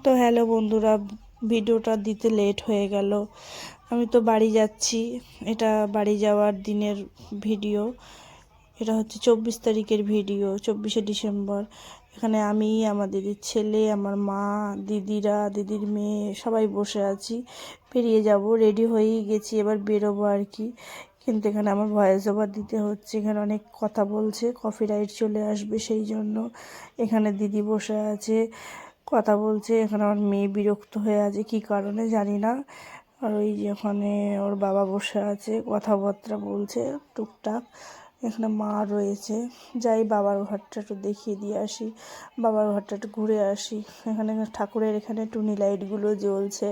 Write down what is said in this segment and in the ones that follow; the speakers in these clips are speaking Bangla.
তো হ্যালো বন্ধুরা, ভিডিওটা দিতে লেট হয়ে গেল। আমি তো বাড়ি যাচ্ছি। এটা বাড়ি যাওয়ার দিনের ভিডিও। এটা হচ্ছে 24 তারিখের ভিডিও, 24শে ডিসেম্বর। এখানে আমি, আমার দিদির ছেলে, আমার মা, দিদিরা, দিদির মেয়ে সবাই বসে আছি। বেরিয়ে যাব, রেডি হয়েই গেছি, এবার বেরোবো আর কি। কিন্তু এখানে আমার ভয়েস ওভার দিতে হচ্ছে, এখানে অনেক কথা বলছে, কপিরাইট চলে আসবে, সেই জন্য এখানে দিদি বসে আছে, কথা বলছে। এখানে আমার মেয়ে বিরক্ত হয়ে আছে, কি কারণে জানি না। আর ওই যে ওখানে ওর বাবা বসে আছে, কথাবার্তা বলছে টুকটাক। এখানে মা রয়েছে। যাই বাবার ঘরটা একটু দেখিয়ে দিয়ে আসি, বাবার ঘরটা একটু ঘুরে আসি। এখানে ঠাকুরের এখানে টুনি লাইটগুলো জ্বলছে।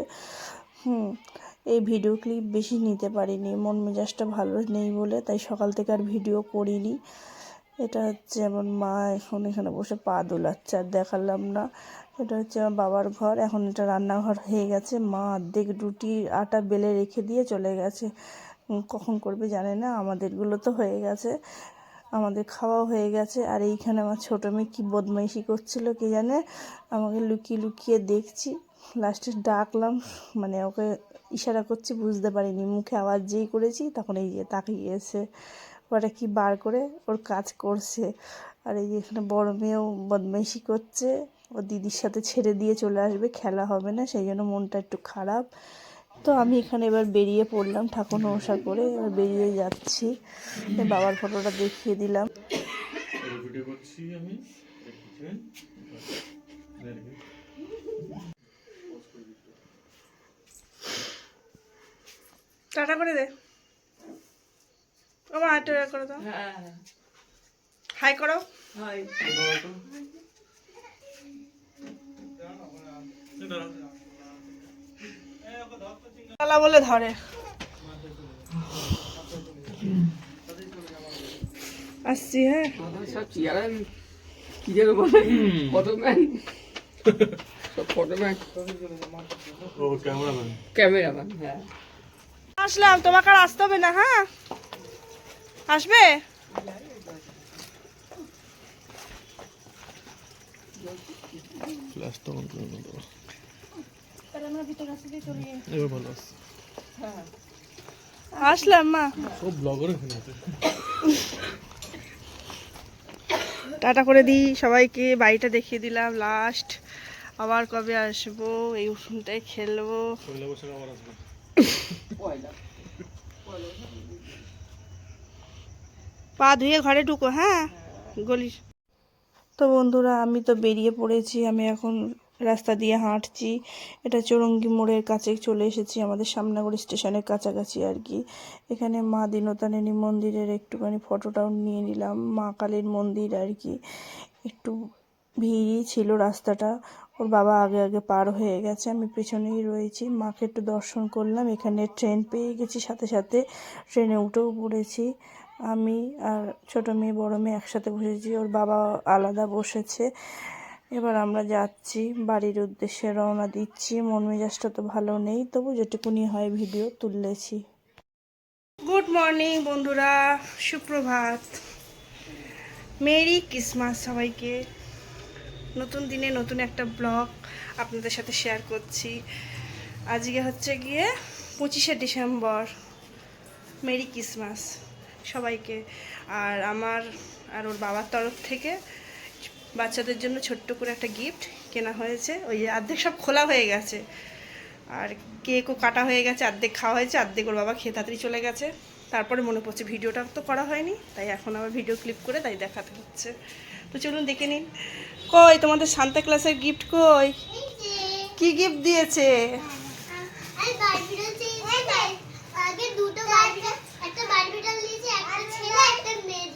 এই ভিডিও ক্লিপ বেশি নিতে পারিনি, মন মেজাজটা ভালো নেই বলে, তাই সকাল থেকে আর ভিডিও করিনি। এটা হচ্ছে আমার মা এখন এখানে বসে পা দোলাচ্ছে, আর দেখালাম না। এটা হচ্ছে আমার বাবার ঘর। এখন এটা রান্নাঘর হয়ে গেছে। মা অর্ধেক রুটির আটা বেলে রেখে দিয়ে চলে গেছে, কখন করবে জানে না। আমাদেরগুলো তো হয়ে গেছে, আমাদের খাওয়া হয়ে গেছে। আর এইখানে আমার ছোটো মেয়ে কী বদমাইশি করছিল কে জানে, আমাকে লুকিয়ে লুকিয়ে দেখছি। লাস্টে ডাকলাম, মানে ওকে ইশারা করছি, বুঝতে পারিনি, মুখে আওয়াজ যেই করেছি তখন এই যে তাকিয়েছে, ওটা কি বার করে ওর কাজ করছে। আর এই যে এখানে বড় মেয়েও বদমাইশি করছে, ও দিদির সাথে ছেড়ে দিয়ে চলে আসবে, খেলা হবে না, সেই জন্য মনটা একটু খারাপ। তো আমি এখানে এবার বেরিয়ে পড়লাম, ঠাকুর নমস্কার করে এবার বেরিয়ে যাচ্ছি। বাবার ফটোটা দেখিয়ে দিলাম। টাটা করে দে, আমার হাই করে দাও, হাই করো। বলে ধরে আসছি। হ্যাঁ, আসলাম, তোমাকে আর আসতে হবে না। হ্যাঁ, আসবে। আসলাম মা, টাটা করে দিই সবাইকে, বাড়িটা দেখিয়ে দিলাম লাস্ট। আবার কবে আসবো, এই উঠোনটায় খেলবো। পা ধুয়ে ঘরে ঢুকো। হ্যাঁ, গলি। তো বন্ধুরা, আমি তো বেরিয়ে পড়েছি, আমি এখন রাস্তা দিয়ে হাঁটছি। এটা চৌরঙ্গি মোড়ের কাছে চলে এসেছি, আমাদের সামনাগড় স্টেশনের কাছাকাছি আর কি। এখানে মা দীনতারিণী মন্দিরের একটুখানি ফটোটাও নিয়ে নিলাম, মা কালীর মন্দির আর কি। একটু ভিড়ই ছিল রাস্তাটা, ওর বাবা আগে আগে পার হয়ে গেছে, আমি পেছনেই রয়েছি। মাকে একটু দর্শন করলাম। এখানে ট্রেন পেয়ে গেছি, সাথে সাথে ট্রেনে উঠেও পড়েছি। আমি আর ছোটো মেয়ে বড় মেয়ে একসাথে বসেছি, ওর বাবা আলাদা বসেছে। এবার আমরা যাচ্ছি, বাড়ির উদ্দেশ্যে রওনা দিচ্ছি। মন মেজাজটা তো ভালো নেই, তবু যেটুকুনি হয় ভিডিও তুলেছি। গুড মর্নিং বন্ধুরা, সুপ্রভাত, মেরি ক্রিসমাস সবাইকে। নতুন দিনে নতুন একটা ব্লগ আপনাদের সাথে শেয়ার করছি। আজকে হচ্ছে গিয়ে 25শে ডিসেম্বর। মেরি ক্রিসমাস সবাইকে। আর আমার আর ওর বাবার তরফ থেকে বাচ্চাদের জন্য ছোট্ট করে একটা গিফট কেনা হয়েছে। ওই অর্ধেক সব খোলা হয়ে গেছে, আর কেকও কাটা হয়ে গেছে, অর্ধেক খাওয়া হয়েছে, অর্ধেক ওর বাবা খেয়ে তাড়াতাড়ি চলে গেছে। তারপরে মনে পড়ছে ভিডিওটা তো করা হয়নি, তাই এখন আবার ভিডিও ক্লিপ করে তাই দেখাতে হচ্ছে। তো চলুন দেখে নিন। কই তোমাদের সান্তা ক্লাসের গিফট কই? কি গিফট দিয়েছে?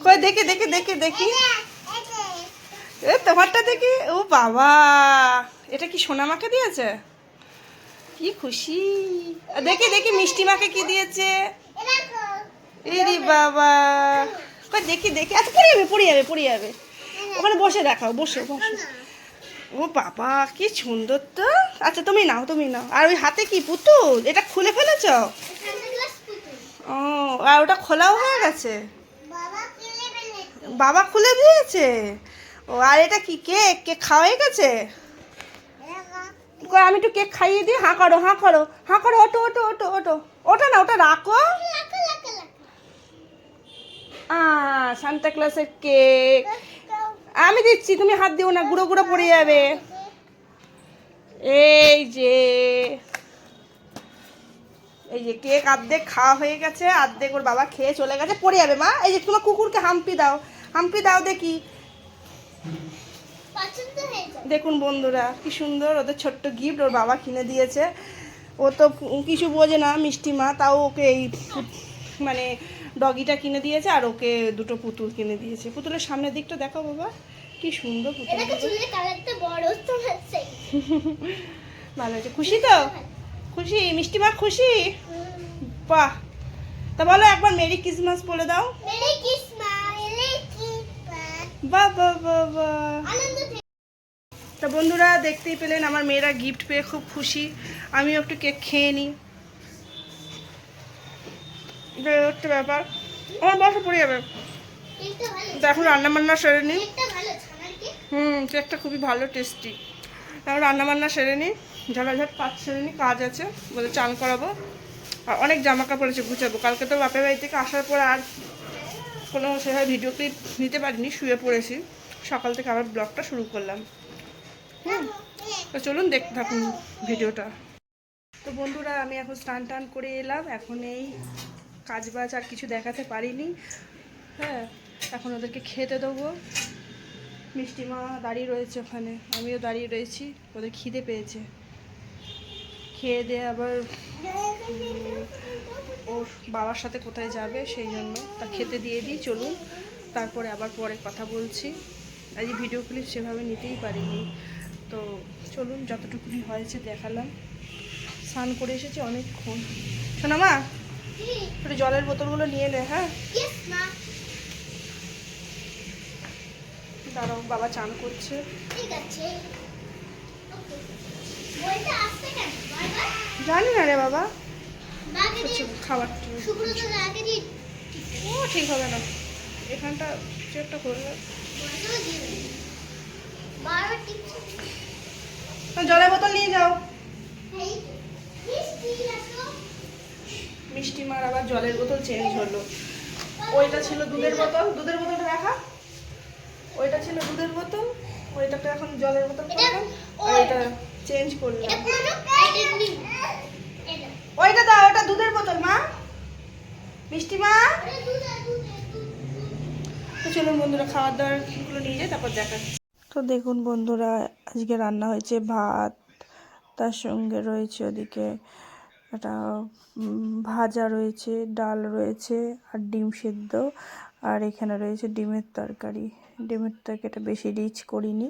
কই দেখি দেখি দেখি দেখি, এ তোমারটা দেখি। ও বাবা, এটা কি সোনা মাকে দিয়েছে? কি খুশি। দেখি দেখি মিষ্টি মাকে কি দিয়েছে। এরি বাবা, কই দেখি দেখি। আচ্ছা, পড়ে যাবে পড়ে যাবে পড়ে যাবে, ওখানে বসে দেখাও, বসে বসে। ও বাবা, কি সুন্দর তো। আচ্ছা তুমি নাও, তুমি নাও। আর ওই হাতে কি পুতুল, এটা খুলে ফেলেছ? ও, আর ওটা খোলাও হয়ে গেছে, বাবা খুলে দিয়েছে। ও, আর এটা কি কেক? কেক খাওয়া হয়ে গেছে? কর, আমি একটু কেক খাইয়ে দিই। হাঁ করো, হাঁ করো, হাঁ করো, ওটো ওটো ওটো ওটো, ওটা না, ওটা রাখো। সান্তা ক্লাসের কেক আমি দিচ্ছি, তুমি হাত দিও না, গুঁড়ো গুঁড়ো পড়ে যাবে। এই যে কেক অর্ধেক খাওয়া হয়ে গেছে, অর্ধেক ওর বাবা খেয়ে চলে গেছে, পড়ে যাবে মা। এই যে তোমার কুকুরকে হাম্পি দাও, হাম্পি দাও দেখি। দেখুন বন্ধুরা কি সুন্দর ওদের ছোট্ট গিফট ওর বাবা কিনে দিয়েছে। ও তো কিছু বোঝে না মিষ্টি মা, তাও ওকে এই মানে ডগিটা কিনে দিয়েছে, আর ওকে দুটো পুতুল কিনে দিয়েছে। পুতুলের সামনের দিকটা দেখো বাবা, কি সুন্দর পুতুল। ভালো হয়েছে, খুশি তো? খুশি মিষ্টি মা, খুশি? বাহ, তা বলো একবার মেরি ক্রিসমাস বলে দাও। বাহ বাহ বাহ বাহ। তা বন্ধুরা দেখতেই পেলেন আমার মেয়েরা গিফট পেয়ে খুব খুশি। আমিও একটু কেক খেয়ে নিই, একটা ব্যাপার। আমার বসে পড়ে যাবে তো, এখন রান্নাবান্না সেরে নিই। কেকটা খুবই ভালো, টেস্টি। এখন রান্নাবান্না সেরে নিই, ঝাড়াঝাট কাজ সেরে নিই, কাজ আছে বলে চান করাবো। আর অনেক জামা কাপড় আছে গুছাবো। কালকে তো বাপের বাড়ি থেকে আসার পর আর কোনো সেভাবে ভিডিও ক্লিপ নিতে পারিনি, শুয়ে পড়েছি। সকাল থেকে আবার ব্লগটা শুরু করলাম। তো চলুন দেখতে থাকুন ভিডিওটা। তো বন্ধুরা আমি এখন স্নান টান করে এলাম, এখন এই কাজ বাজ আর কিছু দেখাতে পারিনি। হ্যাঁ, এখন ওদেরকে খেতে দেবো। মিষ্টি মা দাঁড়িয়ে রয়েছে ওখানে, আমিও দাঁড়িয়ে রয়েছি, ওদের খিদে পেয়েছে। খেয়ে দিয়ে আবার ওর বাবার সাথে কোথায় যাবে সেই জন্য তা খেতে দিয়ে দিই। চলুন তারপরে আবার পরে কথা বলছি। আজ ভিডিও ক্লিপ সেভাবে নিতেই পারিনি, তো চলুন যতটুকুনি হয়েছে দেখালাম। স্নান করে এসেছি অনেকক্ষণ। শোনা মা, একটু জলের বোতলগুলো নিয়ে নে। হ্যাঁ দাঁড়াও, বাবা চান করছে। জানি না রে বাবা, খাবার ও ঠিক হবে না, এখানটা চেকটা করবে। জলের বোতল নিয়ে যাও। মিষ্টি মার আবার জলের বোতল চেঞ্জ হলো। ওইটা ছিল দুধের বোতল, দুধের বোতলটা রাখা। ওইটা ছিল দুধের বোতল, ওইটাকে এখন জলের বোতল করলাম, আর এটা চেঞ্জ করলাম। ওইটা দাও, ওটা দুধের বোতল মা, মিষ্টি মা। তো চলুন বন্ধুরা খাবার দাবারগুলো নিয়ে যাই, তারপর দেখাচ্ছি। তো দেখুন বন্ধুরা আজকে রান্না হয়েছে ভাত, তার সঙ্গে রয়েছে ওদিকে একটা ভাজা রয়েছে, ডাল রয়েছে, আর ডিম সেদ্ধ, আর এখানে রয়েছে ডিমের তরকারি। ডিমের তরকারিটা বেশি রিচ করিনি।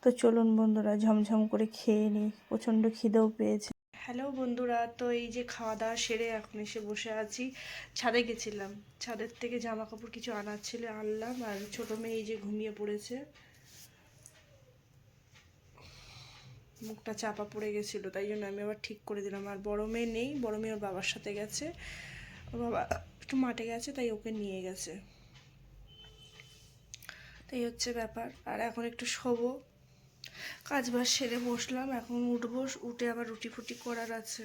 তো চলুন বন্ধুরা ঝমঝম করে খেয়ে নিই, প্রচণ্ড খিদেও পেয়েছে। হ্যালো বন্ধুরা, তো এই যে খাওয়া দাওয়া সেরে এখন এসে বসে আছি। ছাদে গেছিলাম, ছাদের থেকে জামা কাপড় কিছু আনার ছিল, আনলাম। আর ছোটো মেয়ে এই যে ঘুমিয়ে পড়েছে, মুখটা চাপা পড়ে গেছিলো, তাই জন্য আমি আবার ঠিক করে দিলাম। আর বড়ো মেয়ে নেই, বড়ো মেয়ে ওর বাবার সাথে গেছে, ওর বাবা একটু মাঠে গেছে, তাই ওকে নিয়ে গেছে। তাই হচ্ছে ব্যাপার। আর এখন একটু শোবো, কাজ বাজ সেরে বসলাম, এখন উঠবো, উঠে আবার রুটি ফুটি করার আছে।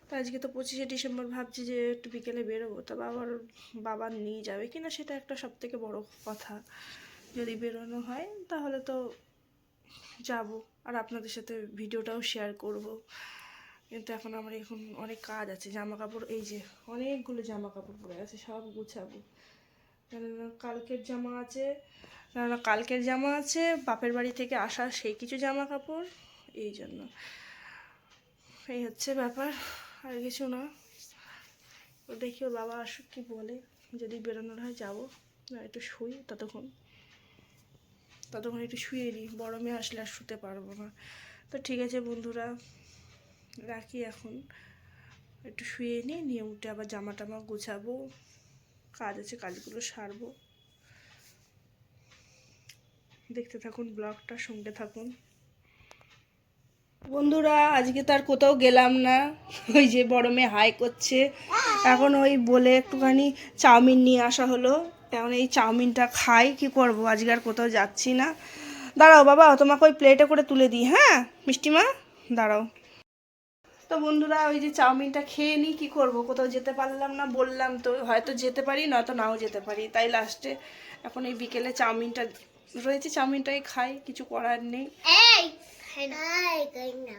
তো আজকে তো 25শে ডিসেম্বর, ভাবছি যে একটু বিকেলে বেরোবো, তবে আবার বাবা নিয়ে যাবে কিনা সেটা একটা সবথেকে বড় কথা। যদি বেরোনো হয় তাহলে তো যাব, আর আপনাদের সাথে ভিডিওটাও শেয়ার করব। কিন্তু এখন আমার অনেক কাজ আছে, জামা কাপড় এই যে অনেকগুলো জামা কাপড় পরে আছে, সব গুছাবো। কেননা কালকের জামা আছে, বাপের বাড়ি থেকে আসা সেই কিছু জামা কাপড়, এই জন্য। এই হচ্ছে ব্যাপার, আর কিছু না। ও দেখি ওর বাবা আসুক কি বলে, যদি বেরোনোর হয় যাবো, না একটু শুই ততক্ষণ একটু শুয়ে নিই, বড় মেয়ে আসলে আর শুতে পারবো না। তো ঠিক আছে বন্ধুরা রাখি, এখন একটু শুয়ে নিয়ে উঠে আবার জামা টামা গুছাবো, কাজ আছে কাজগুলো সারবো। দেখতে থাকুন ব্লগটা, সঙ্গে থাকুন বন্ধুরা। আজকে তো আর কোথাও গেলাম না, ওই যে বড় মেয়ে হাই করছে, এখন ওই বলে একটুখানি চাউমিন নিয়ে আসা হলো, এখন এই চাউমিনটা খাই। কি করবো, আজকে আর কোথাও যাচ্ছি না। দাঁড়াও বাবা, তোমাকে ওই প্লেটে করে তুলে দিই। হ্যাঁ মিষ্টিমা, দাঁড়াও। তো বন্ধুরা ওই যে চাউমিনটা খেয়ে নিই, কী করবো, কোথাও যেতে পারলাম না, বললাম তো হয়তো যেতে পারি নয়তো নাও যেতে পারি, তাই লাস্টে এখন এই বিকেলে চাউমিনটা রয়েছে, চাউমিনটাই খাই, কিছু করার নেই।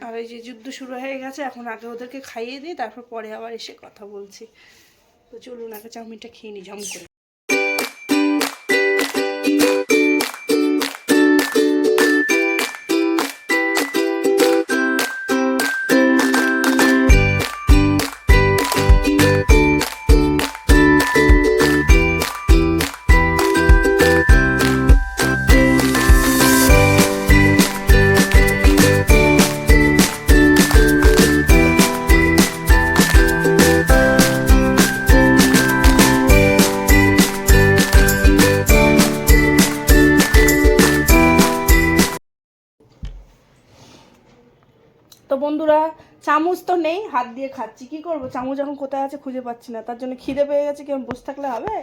আর ওই যে যুদ্ধ শুরু হয়ে গেছে, এখন আগে ওদেরকে খাইয়ে দিই, তারপর পরে আবার এসে কথা বলছি। তো চলুন আগে চাউমিনটা খেয়ে নিই ঝম করে। তো বন্ধুরা চামচ তো নেই, হাত দিয়ে খাচ্ছি, কি করব, চামচ এখন কোথায় আছে খুঁজে পাচ্ছি না, তার জন্য খিদে পেয়ে গেছে, কেমন বসে থাকলে হবে।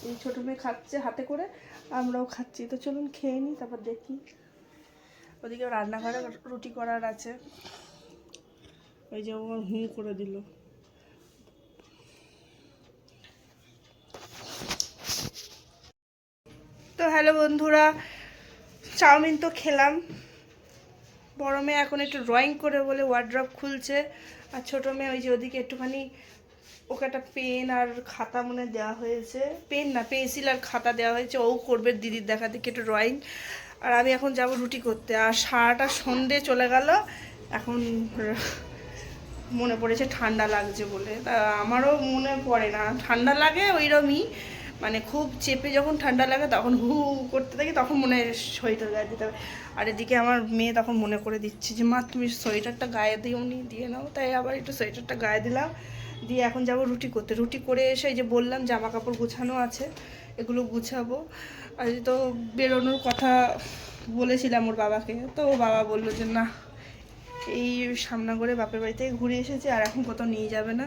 এই ছোটো মেয়ে খাচ্ছে হাতে করে, আমরাও খাচ্ছি। তো চলুন খেয়ে নিই, তারপর দেখি। ওদিকে রান্নাঘরে রুটি করার আছে, ওই যে আমার হুঁ করে দিল। তো হ্যালো বন্ধুরা, চাউমিন তো খেলাম, বড় মেয়ে এখন একটু ড্রয়িং করে বলে ওয়ার্ড্রপ খুলছে, আর ছোটো মেয়ে ওই যে ওদিকে একটুখানি, ওকে একটা পেন আর খাতা মনে দেওয়া হয়েছে, পেন না পেন্সিল আর খাতা দেওয়া হয়েছে, ও করবে দিদির দেখা দেখি একটু ড্রয়িং। আর আমি এখন যাব রুটি করতে, আর সারাটা সন্ধে চলে গেল, এখন মনে পড়েছে ঠান্ডা লাগছে বলে। তা আমারও মনে পড়ে না, ঠান্ডা লাগে ওইরকমই, মানে খুব চেপে যখন ঠান্ডা লাগে তখন হু করতে থাকি, তখন মনে সোয়েটার গায়ে দিতে হবে। আর এদিকে আমার মেয়ে তখন মনে করে দিচ্ছে যে মা তুমি সোয়েটারটা গায়ে দিওনি, দিয়ে নাও, তাই আবার একটু সোয়েটারটা গায়ে দিলাম, দিয়ে এখন যাব রুটি করতে। রুটি করে এসে এই যে বললাম জামা কাপড় গুছানো আছে, এগুলো গুছাবো। আর তো বেরোনোর কথা বলেছিলাম ওর বাবাকে, তো ও বাবা বললো যে না, এই সামনা করে বাপের বাড়ি থেকে ঘুরে এসেছে, আর এখন কোথাও নিয়ে যাবে না,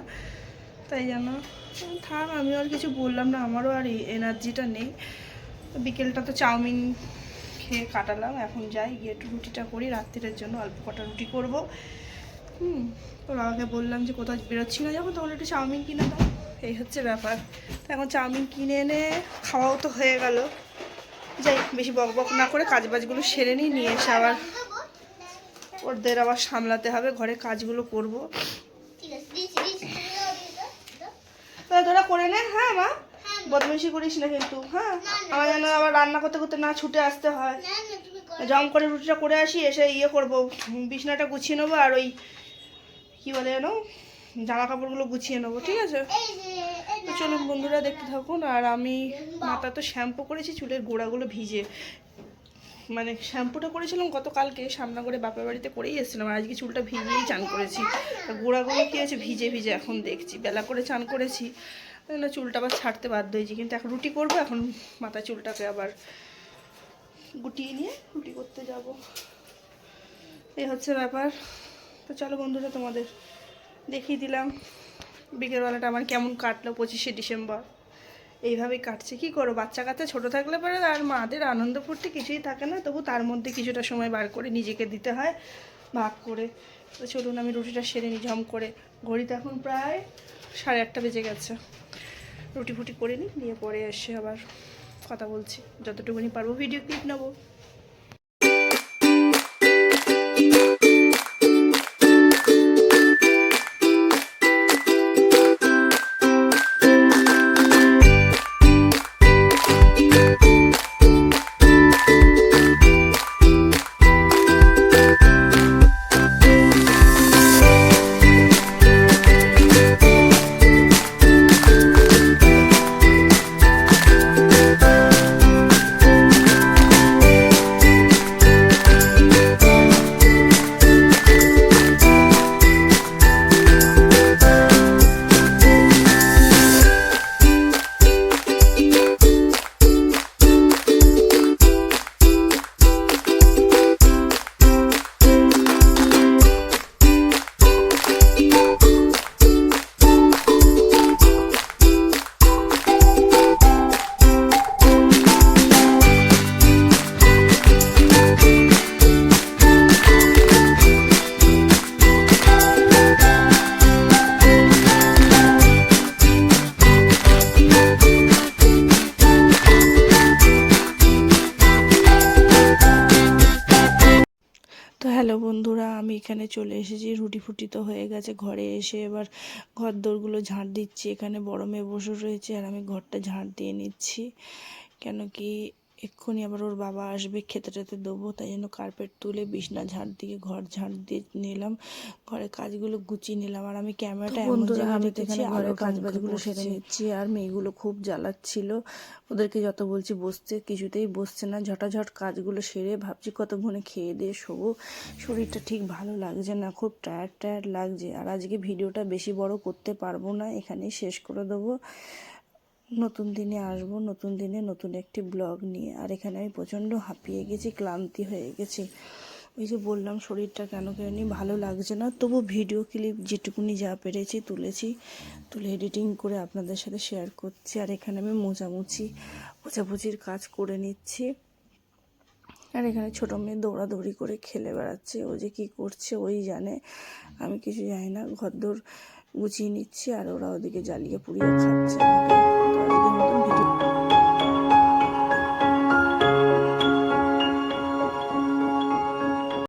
তাই জানো থাক, আমি আর কিছু বললাম না, আমারও আর এনার্জিটা নেই। বিকেলটা তো চাউমিন খেয়ে কাটালাম, এখন যাই গিয়ে একটু রুটিটা করি, রাত্রির জন্য অল্প কটা রুটি করব। তো বাবাকে বললাম যে কোথাও বেরোচ্ছি না যখন, তখন একটু চাউমিন কিনে দাও, এই হচ্ছে ব্যাপার। তো এখন চাউমিন কিনে এনে খাওয়াও তো হয়ে গেল, যাই বেশি বক বক না করে কাজবাজগুলো সেরে নিয়ে এসে আবার ওদের আবার সামলাতে হবে, ঘরে কাজগুলো করবো। তোরা করে নে, হ্যাঁ মা, বদমাইশি করিস না কিন্তু, হ্যাঁ, আমার যেন আবার রান্না করতে করতে না ছুটে আসতে হয়। জম করে রুটিটা করে আসি, এসে ইয়ে করবো, বিছনাটা গুছিয়ে নেবো, আর ওই কী বলে যেন জামা কাপড়গুলো গুছিয়ে নেবো, ঠিক আছে। তো চলুন বন্ধুরা দেখতে থাকুন। আর আমি মাথা তো শ্যাম্পু করেছি, চুলের গোড়াগুলো ভিজে, মানে শ্যাম্পুটা করেছিলাম গতকালকে, সামনা করে বাপের বাড়িতে করেই এসেছিলাম, আর আজকে চুলটা ভিজিয়েই চান করেছি, গোড়াগুলো কী আছে ভিজে ভিজে, এখন দেখছি বেলা করে চান করেছি, চুলটা আবার ছাড়তে বাধ্য হয়েছি। কিন্তু এখন রুটি করবো, এখন মাথা চুলটাকে আবার গুটিয়ে নিয়ে রুটি করতে যাব, এই হচ্ছে ব্যাপার। তো চলো বন্ধুরা তোমাদের দেখিয়ে দিলাম বিকেলবেলাটা আমার কেমন কাটলো 25শে ডিসেম্বর। এইভাবেই কাটছে, কী করো, বাচ্চা কাচ্চা ছোটো থাকলে পরে আর মাদের আনন্দ ফুর্তি কিছুই থাকে না, তবু তার মধ্যে কিছুটা সময় বার করে নিজেকে দিতে হয় ভাগ করে। তো চলুন আমি রুটিটা সেরে নিই ঝম করে, ঘড়িতে এখন প্রায় 8:30 বেজে গেছে, রুটি ফুটি করে নিই, নিয়ে পরে এসে আবার কথা বলছি, যতটুকুনি পারবো ভিডিও ক্লিপ নেবো। বন্ধুরা, আমি এখানে চলে এসেছি, রুটি ফুটি তো হয়ে গেছে। ঘরে এসে এবার ঘর দোরগুলো ঝাঁট দিচ্ছি। এখানে বড় মেয়ে বসে রয়েছে আর আমি ঘরটা ঝাঁট দিয়ে নিচ্ছি, কেন কি এক্ষুনি আবার ওর বাবা আসবে, খেতে টেতে দেবো, তাই জন্য কার্পেট তুলে বিছনা ঝাঁট দিয়ে ঘর ঝাঁট দিয়ে নিলাম, ঘরের কাজগুলো গুছিয়ে নিলাম। আর আমি ক্যামেরাটা এমন জায়গায় রেখেছি, আলো কাজবাজগুলো সেরে নিচ্ছি। আর মেয়েগুলো খুব জ্বালাচ্ছিল, ওদেরকে যত বলছি বসতে কিছুতেই বসছে না। ঝটাঝট কাজগুলো সেরে ভাবছি কতক্ষণে খেয়ে দিয়ে শোবো, শরীরটা ঠিক ভালো লাগছে না, খুব টায়ার্ড টায়ার্ড লাগছে। আর আজকে ভিডিওটা বেশি বড় করতে পারবো না, এখানেই শেষ করে দেবো। নতুন দিনে আসবো, নতুন দিনে নতুন একটি ব্লগ নিয়ে। আর এখানে আমি প্রচণ্ড হাঁপিয়ে গেছি, ক্লান্তি হয়ে গেছি। ওই যে বললাম শরীরটা কেন জানি ভালো লাগছে না, তবু ভিডিও ক্লিপ যেটুকুনি যা পেরেছি তুলে এডিটিং করে আপনাদের সাথে শেয়ার করছি। আর এখানে আমি মোছামুছির কাজ করে নিচ্ছি। আর এখানে ছোটো মেয়ে দৌড়াদৌড়ি করে খেলে বেড়াচ্ছে, ও যে কী করছে ওই জানে, আমি কিছু জানি না। ঘরদোর গুছিয়ে নিচ্ছি আর ওরা ওদিকে জ্বালিয়ে পুড়িয়ে খাচ্ছে।